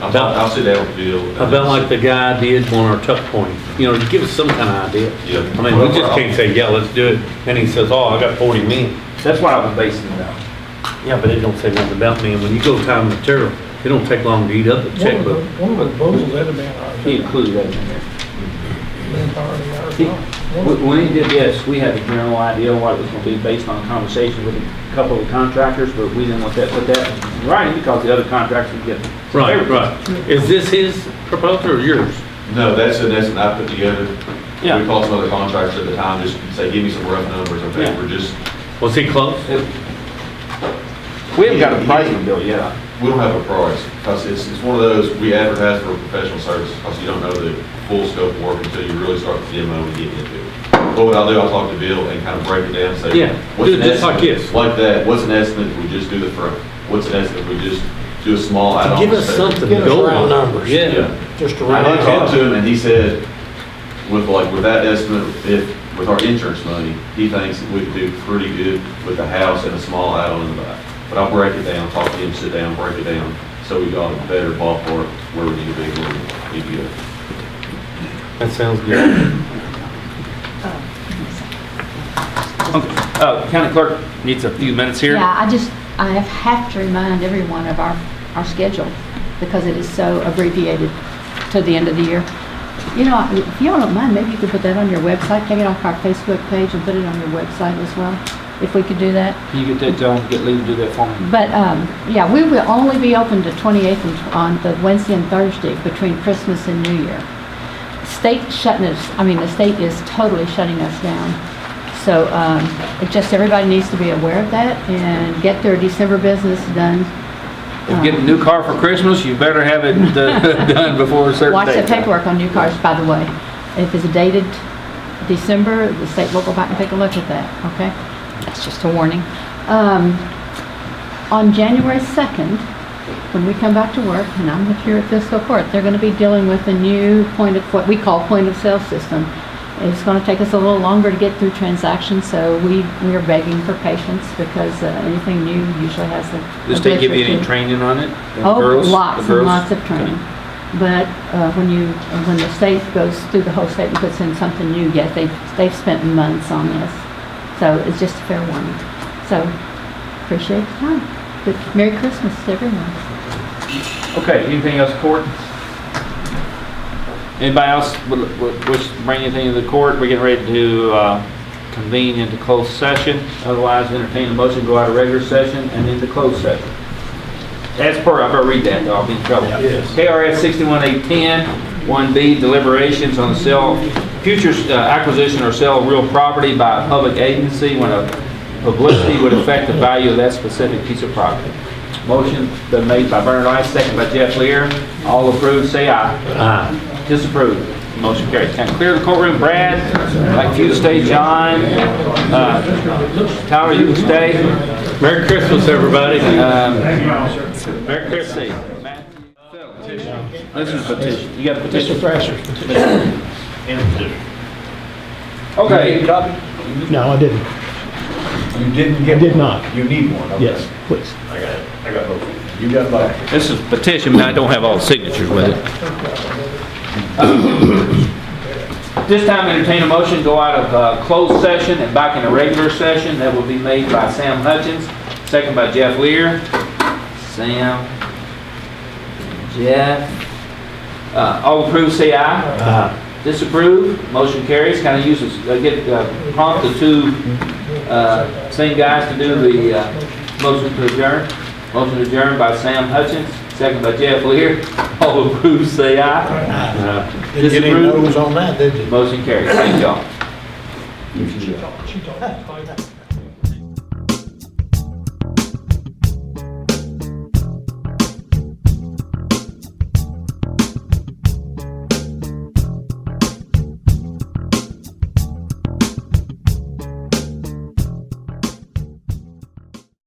I'll sit down with Bill. About like the guy did on our tuck point, give us some kind of idea. Yeah. I mean, we just can't say, yeah, let's do it, and he says, oh, I got 40 men. That's what I was basing it on. Yeah, but it don't say nothing about men. When you go time material, it don't take long to eat up a checkbook. One of the proposals had a man hours. He included that in there. Manpower and hours. When he did this, we had a general idea what it was going to be based on a conversation with a couple of contractors, but we didn't want that put that in writing because the other contractors would get. Right. Is this his proposal or yours? No, that's an estimate I put together. Yeah. We called some other contractors at the time, just say, give me some rough numbers, okay? Yeah. We're just, Was he close? We haven't got a pricing bill yet. we don't have a price, because it's one of those, we advertise for professional services, because you don't know the full scope of work until you really start the demo and get into it. But what I'll do, I'll talk to Bill and kind of break it down and say, Yeah, what's an just like estimate? this. Like that, what's an estimate if we just do the front? What's an estimate if we just do a small add-on? Give us something to Give us go round on. numbers. Yeah. Just to I round did talk up. to him, and he said, with that estimate, with our insurance money, he thinks that we could do pretty good with the house and a small add-on in the back. But I'll break it down, talk to him, sit down, break it down, so we got a better ballpark where we need to be, where we need to go. That sounds good. County clerk needs a few minutes here. Yeah, I have to remind everyone of our schedule because it is so abbreviated to the end of the year. You know, if y'all don't mind, maybe you could put that on your website, take it off our Facebook page and put it on your website as well, if we could do that. Can you get that done, get Lee to do that for me? But, yeah, we will only be open to 28th and on the Wednesday and Thursday between Christmas and New Year. The state is totally shutting us down. So, it just, everybody needs to be aware of that and get their December business done. If you get a new car for Christmas, you better have it done before a certain Watch the date. paperwork on new cars, by the way. If it's dated December, the state will go back and take a look at that, okay? That's just a warning. On January 2nd, when we come back to work, and I'm here at Fiscal Court, they're going to be dealing with a new what we call point of sale system. It's going to take us a little longer to get through transactions, so we are begging for patience because anything new usually has a Does they give you glitch or any two. training on it? The Oh, girls? lots The and girls? lots of training. But when the state goes through the whole state and puts in something new, yes, they've spent months on this. So it's just a fair warning. So appreciate the time. Good Merry Christmas to everyone. Okay, anything else, court? Anybody else wish to bring anything to the court? We're getting ready to convene into closed session. Otherwise, entertain a motion, go out of regular session and into closed session. As per, I better read that, though, I'll be in trouble. Yes. KRS 61810, 1B, deliberations on the sale, future acquisition or sale of real property by a public agency when a publicity would affect the value of that specific piece of property. Motion been made by Bernard Ice, second by Jeff Lear. All approved, say aye. Aye. Disapprove. Motion carries. Can I clear the courtroom? Brad, I'd like for you to stay. John, Tyler, you can stay. Merry Christmas, everybody. Merry Christmas. Matthew, Phil. This is a petition. You got a petition? Mr. Thrasher's petition. Okay. No, I didn't. You didn't get I did not. You need one, okay. Yes, please. I got it. I got both. You got both. This is a petition, but I don't have all the signatures with it. This time, entertain a motion, go out of closed session and back in a regular session. That will be made by Sam Hutchins, second by Jeff Lear. Sam, Jeff. All approved, say aye. Aye. Disapprove, motion carries. Can I use this, prompt the two same guys to do the motion to adjourn? Motion to adjourn by Sam Hutchins, second by Jeff Lear. All approved, say aye. Didn't get any no's on that, did you? Motion carries. Thank y'all. She talked.